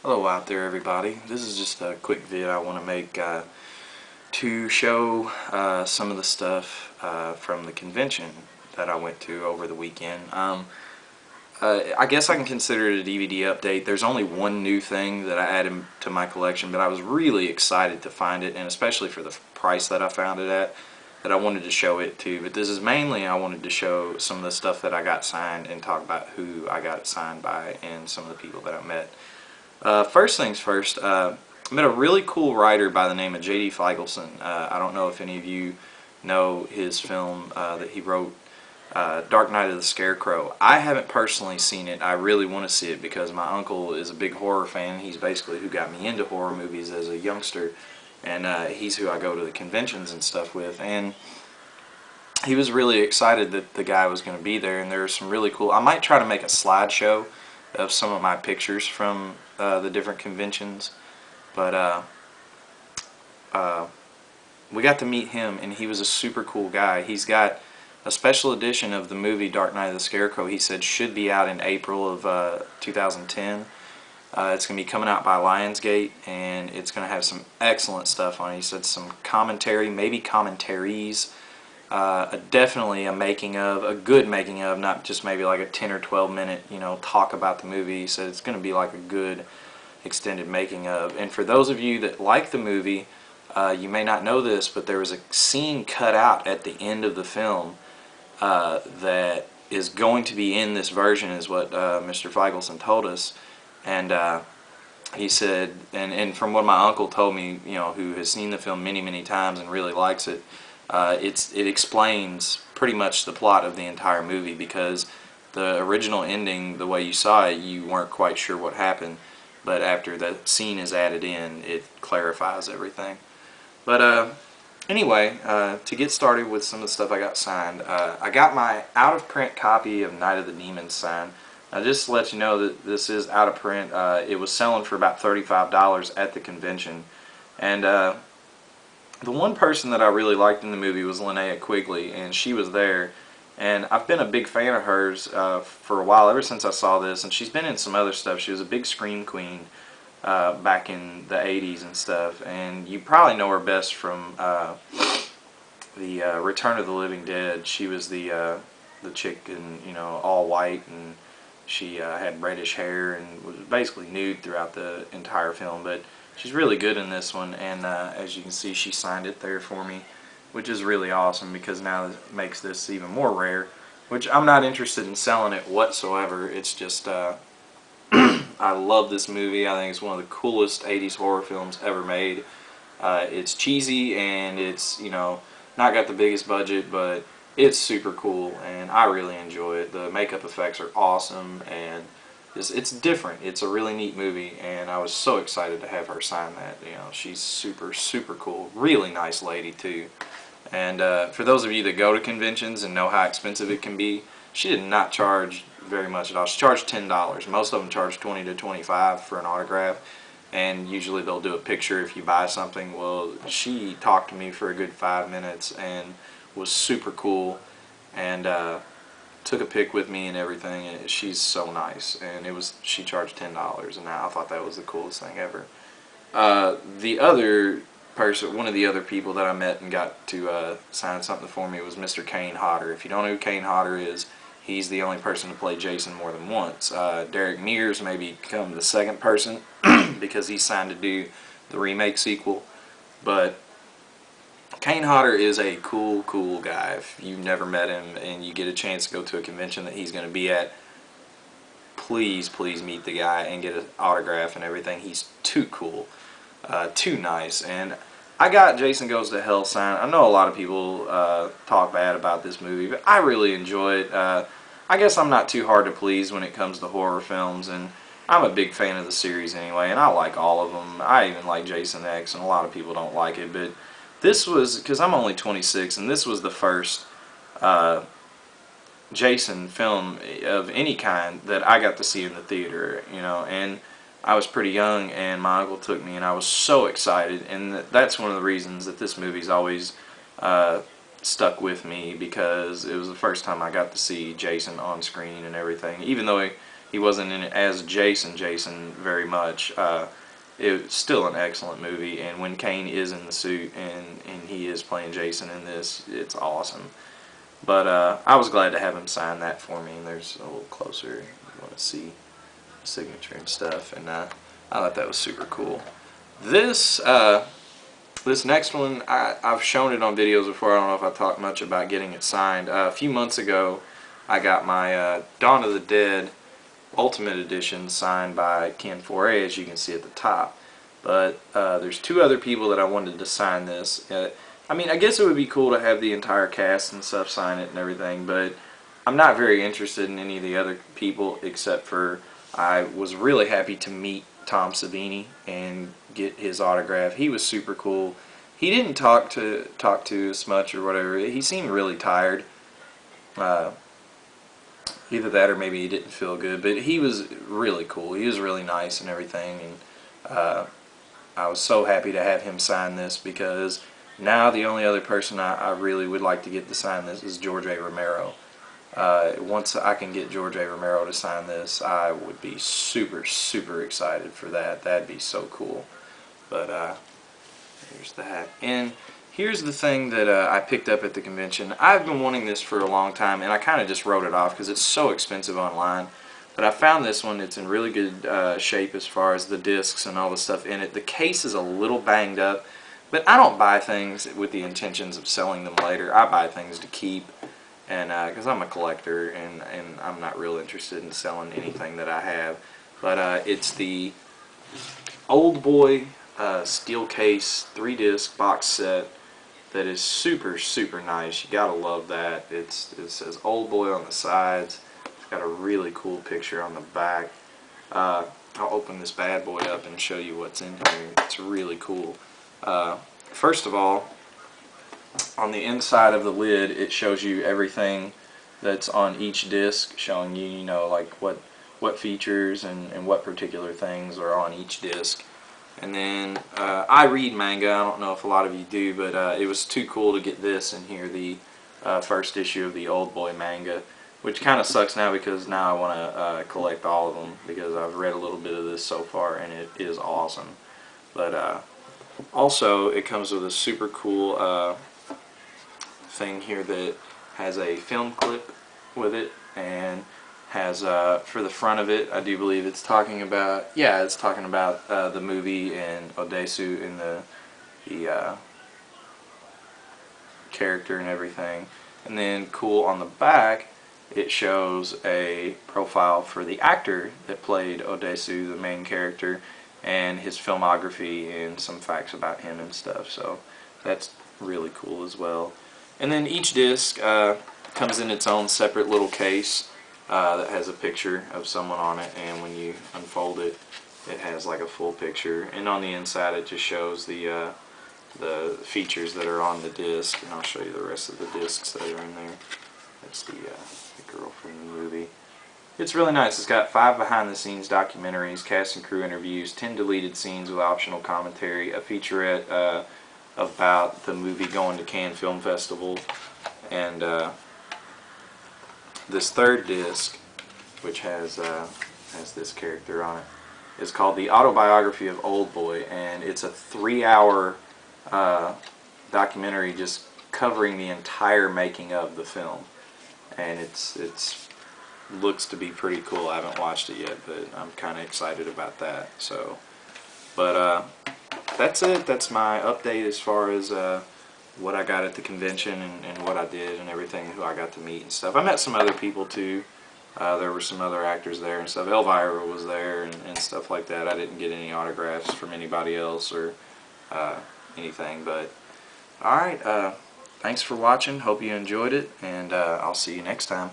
Hello out there, everybody. This is just a quick vid I want to make to show some of the stuff from the convention that I went to over the weekend. I guess I can consider it a DVD update. There's only one new thing that I added to my collection, but I was really excited to find it, and especially for the price that I found it at, that I wanted to show it to. But this is mainly I wanted to show some of the stuff that I got signed and talk about who I got it signed by and some of the people that I met. First things first, I met a really cool writer by the name of J.D. Feigelson. I don't know if any of you know his film that he wrote, Dark Night of the Scarecrow. I haven't personally seen it. I really want to see it because my uncle is a big horror fan. He's basically who got me into horror movies as a youngster, and he's who I go to the conventions and stuff with. And he was really excited that the guy was going to be there, and there were some really cool. I might try to make a slideshow of some of my pictures from the different conventions, but we got to meet him, and he was a super cool guy. He's got a special edition of the movie Dark Night of the Scarecrow. He said should be out in April of 2010. It's going to be coming out by Lionsgate, and it's going to have some excellent stuff on it. He said some commentary, maybe commentaries, definitely a good making of, not just maybe like a 10 or 12 minute, talk about the movie. He said it's going to be like a good extended making of. And for those of you that like the movie, you may not know this, but there was a scene cut out at the end of the film that is going to be in this version, is what Mr. Feigelson told us. And he said, and from what my uncle told me, who has seen the film many, many times and really likes it, it explains pretty much the plot of the entire movie, because the original ending, the way you saw it, you weren't quite sure what happened, but after the scene is added in, it clarifies everything. But anyway, to get started with some of the stuff I got signed, I got my out-of-print copy of Night of the Demons signed. Now, just to let you know that this is out of print. It was selling for about $35 at the convention, and the one person that I really liked in the movie was Linnea Quigley, and she was there. And I've been a big fan of hers for a while, ever since I saw this. And she's been in some other stuff. She was a big scream queen back in the 80s and stuff. And you probably know her best from the Return of the Living Dead. She was the chick in all white, and she had reddish hair and was basically nude throughout the entire film. But she's really good in this one, and as you can see, she signed it there for me, which is really awesome, because now it makes this even more rare, which I'm not interested in selling it whatsoever. It's just I love this movie. I think it's one of the coolest 80s horror films ever made. It's cheesy, and it's not got the biggest budget, but it's super cool, and I really enjoy it. The makeup effects are awesome, and it's different. It's a really neat movie, and I was so excited to have her sign that. She's super, super cool. Really nice lady, too. And for those of you that go to conventions and know how expensive it can be, she did not charge very much at all. She charged $10. Most of them charge $20 to $25 for an autograph, and usually they'll do a picture if you buy something. Well, she talked to me for a good 5 minutes and was super cool, and took a pic with me and everything. And she's so nice, and she charged $10, and I thought that was the coolest thing ever. The other person, one of the other people that I met and got to sign something for me, was Mr. Kane Hodder. If you don't know who Kane Hodder is, he's the only person to play Jason more than once. Derek Mears may become the second person because he signed to do the remake sequel, but Kane Hodder is a cool guy. If you've never met him and you get a chance to go to a convention that he's going to be at, please meet the guy and get an autograph and everything. He's too cool, too nice. And I got Jason Goes to Hell signed. I know a lot of people talk bad about this movie, but I really enjoy it. I guess I'm not too hard to please when it comes to horror films, and I'm a big fan of the series anyway, and I like all of them. I even like Jason X, and a lot of people don't like it, but this was, because I'm only 26, and this was the first Jason film of any kind that I got to see in the theater, and I was pretty young, and my uncle took me, and I was so excited, and that's one of the reasons that this movie's always stuck with me, because it was the first time I got to see Jason on screen and everything. Even though he wasn't in it as Jason very much. It's still an excellent movie, and when Kane is in the suit and he is playing Jason in this, it's awesome. But I was glad to have him sign that for me, and there's a little closer, you want to see the signature and stuff, and I thought that was super cool. This this next one, I've shown it on videos before. I don't know if I talked much about getting it signed. A few months ago, I got my Dawn of the Dead Ultimate Edition signed by Ken Foree, as you can see at the top. But there's two other people that I wanted to sign this. I mean, I guess it would be cool to have the entire cast and stuff sign it and everything, but I'm not very interested in any of the other people, except for I was really happy to meet Tom Savini and get his autograph. He was super cool. He didn't talk to us much or whatever. He seemed really tired. Either that or maybe he didn't feel good, but he was really cool. He was really nice and everything, and I was so happy to have him sign this, because now the only other person I really would like to get to sign this is George A. Romero. Once I can get George A. Romero to sign this, I would be super, super excited for that. That'd be so cool. But here's that. And here's the thing that I picked up at the convention. I've been wanting this for a long time, and I kind of just wrote it off because it's so expensive online. But I found this one. It's in really good shape as far as the discs and all the stuff in it. The case is a little banged up, but I don't buy things with the intentions of selling them later. I buy things to keep, and because I'm a collector, and I'm not real interested in selling anything that I have. But it's the Old Boy steel case 3-disc box set that is super, super nice. You gotta love that. It says Old Boy on the sides. It's got a really cool picture on the back. I'll open this bad boy up and show you what's in here. It's really cool. First of all, on the inside of the lid, it shows you everything that's on each disc, showing you, like what features and what particular things are on each disc. And then I read manga. I don't know if a lot of you do, but it was too cool to get this in here, the first issue of the Old Boy manga, which kind of sucks now, because now I want to collect all of them, because I've read a little bit of this so far and it is awesome. But also it comes with a super cool thing here that has a film clip with it, and has for the front of it, I do believe it's talking about, it's talking about the movie and Odesu and the character and everything. And then cool, on the back it shows a profile for the actor that played Odesu, the main character, and his filmography and some facts about him and stuff. So that's really cool as well. And then each disc comes in its own separate little case that has a picture of someone on it, and when you unfold it, it has like a full picture. And on the inside, it just shows the features that are on the disc, and I'll show you the rest of the discs that are in there. That's the girl from the movie. It's really nice. It's got 5 behind-the-scenes documentaries, cast and crew interviews, 10 deleted scenes with optional commentary, a featurette about the movie going to Cannes Film Festival, and this third disc, which has this character on it, is called The Autobiography of Old Boy, and it's a 3-hour documentary just covering the entire making of the film, and it's looks to be pretty cool. I haven't watched it yet, but I'm kind of excited about that. So, but that's it. That's my update as far as what I got at the convention and what I did and everything, who I got to meet and stuff. I met some other people too. There were some other actors there and stuff. Elvira was there and stuff like that. I didn't get any autographs from anybody else or anything, but alright, thanks for watching. Hope you enjoyed it, and I'll see you next time.